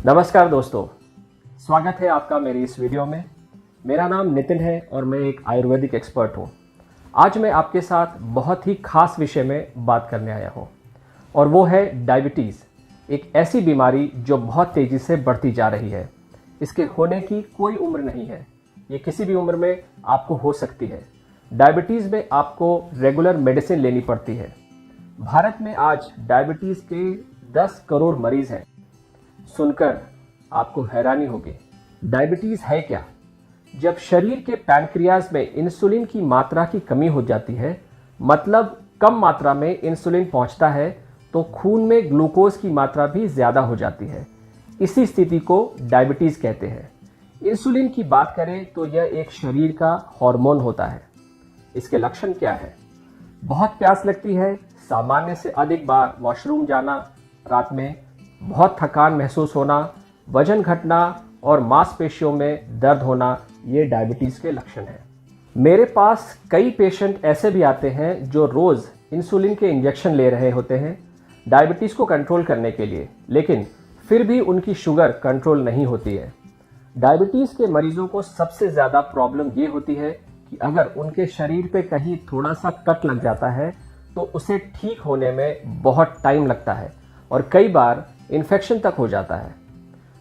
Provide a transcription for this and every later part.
नमस्कार दोस्तों, स्वागत है आपका मेरी इस वीडियो में। मेरा नाम नितिन है और मैं एक आयुर्वेदिक एक्सपर्ट हूँ। आज मैं आपके साथ बहुत ही खास विषय में बात करने आया हूँ और वो है डायबिटीज़, एक ऐसी बीमारी जो बहुत तेज़ी से बढ़ती जा रही है। इसके होने की कोई उम्र नहीं है, ये किसी भी उम्र में आपको हो सकती है। डायबिटीज़ में आपको रेगुलर मेडिसिन लेनी पड़ती है। भारत में आज डायबिटीज़ के 10 करोड़ मरीज़ हैं। सुनकर आपको हैरानी होगी। डायबिटीज है क्या? जब शरीर के पैनक्रियाज में इंसुलिन की मात्रा की कमी हो जाती है, मतलब कम मात्रा में इंसुलिन पहुंचता है, तो खून में ग्लूकोज की मात्रा भी ज्यादा हो जाती है। इसी स्थिति को डायबिटीज कहते हैं। इंसुलिन की बात करें तो यह एक शरीर का हार्मोन होता है। इसके लक्षण क्या है? बहुत प्यास लगती है, सामान्य से अधिक बार वॉशरूम जाना, रात में बहुत थकान महसूस होना, वजन घटना और मांसपेशियों में दर्द होना, ये डायबिटीज़ के लक्षण हैं। मेरे पास कई पेशेंट ऐसे भी आते हैं जो रोज़ इंसुलिन के इंजेक्शन ले रहे होते हैं डायबिटीज़ को कंट्रोल करने के लिए, लेकिन फिर भी उनकी शुगर कंट्रोल नहीं होती है। डायबिटीज़ के मरीजों को सबसे ज़्यादा प्रॉब्लम ये होती है कि अगर उनके शरीर पे कहीं थोड़ा सा कट लग जाता है तो उसे ठीक होने में बहुत टाइम लगता है और कई बार इन्फेक्शन तक हो जाता है।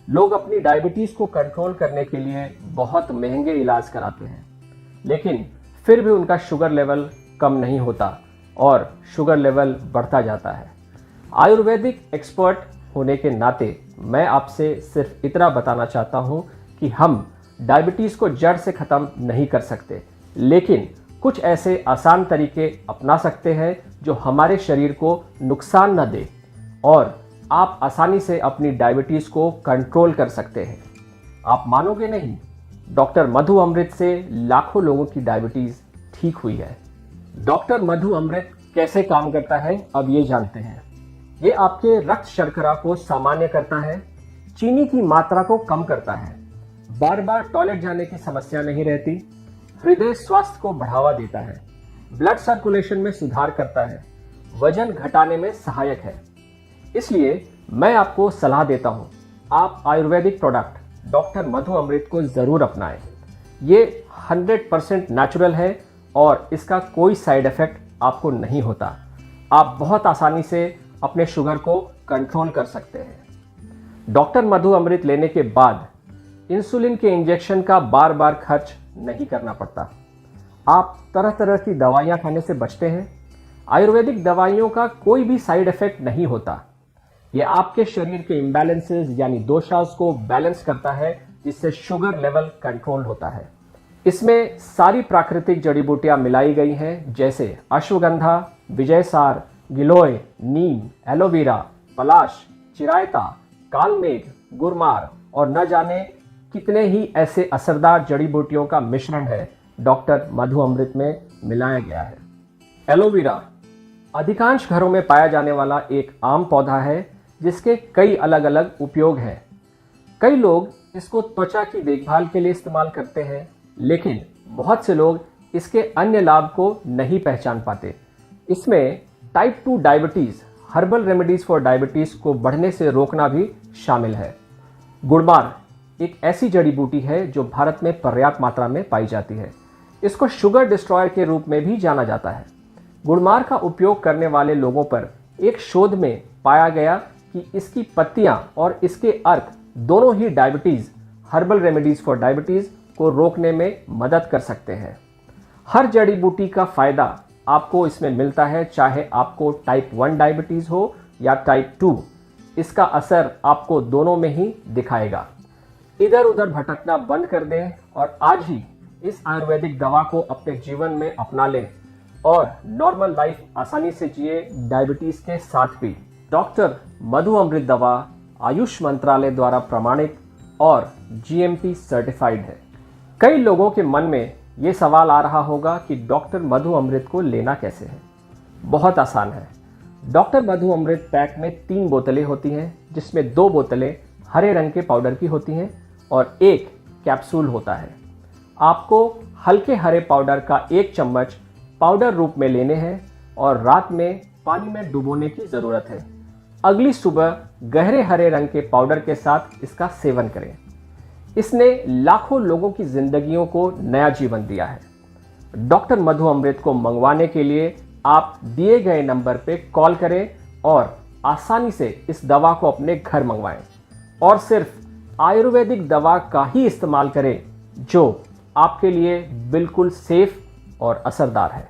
लोग अपनी डायबिटीज़ को कंट्रोल करने के लिए बहुत महंगे इलाज कराते हैं, लेकिन फिर भी उनका शुगर लेवल कम नहीं होता और शुगर लेवल बढ़ता जाता है। आयुर्वेदिक एक्सपर्ट होने के नाते मैं आपसे सिर्फ इतना बताना चाहता हूं कि हम डायबिटीज़ को जड़ से ख़त्म नहीं कर सकते, लेकिन कुछ ऐसे आसान तरीके अपना सकते हैं जो हमारे शरीर को नुकसान न दे और आप आसानी से अपनी डायबिटीज़ को कंट्रोल कर सकते हैं। आप मानोगे नहीं, डॉक्टर मधु अमृत से लाखों लोगों की डायबिटीज़ ठीक हुई है। डॉक्टर मधु अमृत कैसे काम करता है, अब ये जानते हैं। ये आपके रक्त शर्करा को सामान्य करता है, चीनी की मात्रा को कम करता है, बार बार टॉयलेट जाने की समस्या नहीं रहती, हृदय स्वास्थ्य को बढ़ावा देता है, ब्लड सर्कुलेशन में सुधार करता है, वजन घटाने में सहायक है। इसलिए मैं आपको सलाह देता हूं, आप आयुर्वेदिक प्रोडक्ट डॉक्टर मधु अमृत को जरूर अपनाएं। ये 100% नेचुरल है और इसका कोई साइड इफेक्ट आपको नहीं होता। आप बहुत आसानी से अपने शुगर को कंट्रोल कर सकते हैं। डॉक्टर मधु अमृत लेने के बाद इंसुलिन के इंजेक्शन का बार बार खर्च नहीं करना पड़ता। आप तरह तरह की दवाइयां खाने से बचते हैं। आयुर्वेदिक दवाइयों का कोई भी साइड इफेक्ट नहीं होता। यह आपके शरीर के इम्बैलेंसेस यानी दोषास को बैलेंस करता है, जिससे शुगर लेवल कंट्रोल होता है। इसमें सारी प्राकृतिक जड़ी बूटियां मिलाई गई हैं, जैसे अश्वगंधा, विजयसार, गिलोय, नीम, एलोवेरा, पलाश, चिरायता, कालमेघ, गुरमार और न जाने कितने ही ऐसे असरदार जड़ी बूटियों का मिश्रण है डॉक्टर मधु अमृत में मिलाया गया है। एलोवेरा अधिकांश घरों में पाया जाने वाला एक आम पौधा है जिसके कई अलग अलग उपयोग हैं। कई लोग इसको त्वचा की देखभाल के लिए इस्तेमाल करते हैं, लेकिन बहुत से लोग इसके अन्य लाभ को नहीं पहचान पाते। इसमें type 2 diabetes, herbal remedies for diabetes को बढ़ने से रोकना भी शामिल है। गुड़मार एक ऐसी जड़ी बूटी है जो भारत में पर्याप्त मात्रा में पाई जाती है। इसको शुगर डिस्ट्रॉयर के रूप में भी जाना जाता है। गुड़मार का उपयोग करने वाले लोगों पर एक शोध में पाया गया कि इसकी पत्तियां और इसके अर्क दोनों ही diabetes, herbal remedies for diabetes को रोकने में मदद कर सकते हैं। हर जड़ी बूटी का फायदा आपको इसमें मिलता है, चाहे आपको टाइप 1 डायबिटीज हो या टाइप 2। इसका असर आपको दोनों में ही दिखाएगा। इधर उधर भटकना बंद कर दें और आज ही इस आयुर्वेदिक दवा को अपने जीवन में अपना लें और नॉर्मल लाइफ आसानी से जिए डायबिटीज के साथ भी। डॉक्टर मधु अमृत दवा आयुष मंत्रालय द्वारा प्रमाणित और GMP सर्टिफाइड है। कई लोगों के मन में ये सवाल आ रहा होगा कि डॉक्टर मधु अमृत को लेना कैसे है। बहुत आसान है। डॉक्टर मधु अमृत पैक में 3 बोतलें होती हैं, जिसमें 2 बोतलें हरे रंग के पाउडर की होती हैं और 1 कैप्सूल होता है। आपको हल्के हरे पाउडर का 1 चम्मच पाउडर रूप में लेने हैं और रात में पानी में डुबोने की ज़रूरत है। अगली सुबह गहरे हरे रंग के पाउडर के साथ इसका सेवन करें। इसने लाखों लोगों की जिंदगियों को नया जीवन दिया है। डॉक्टर मधु अमृत को मंगवाने के लिए आप दिए गए नंबर पे कॉल करें और आसानी से इस दवा को अपने घर मंगवाएं और सिर्फ आयुर्वेदिक दवा का ही इस्तेमाल करें जो आपके लिए बिल्कुल सेफ और असरदार है।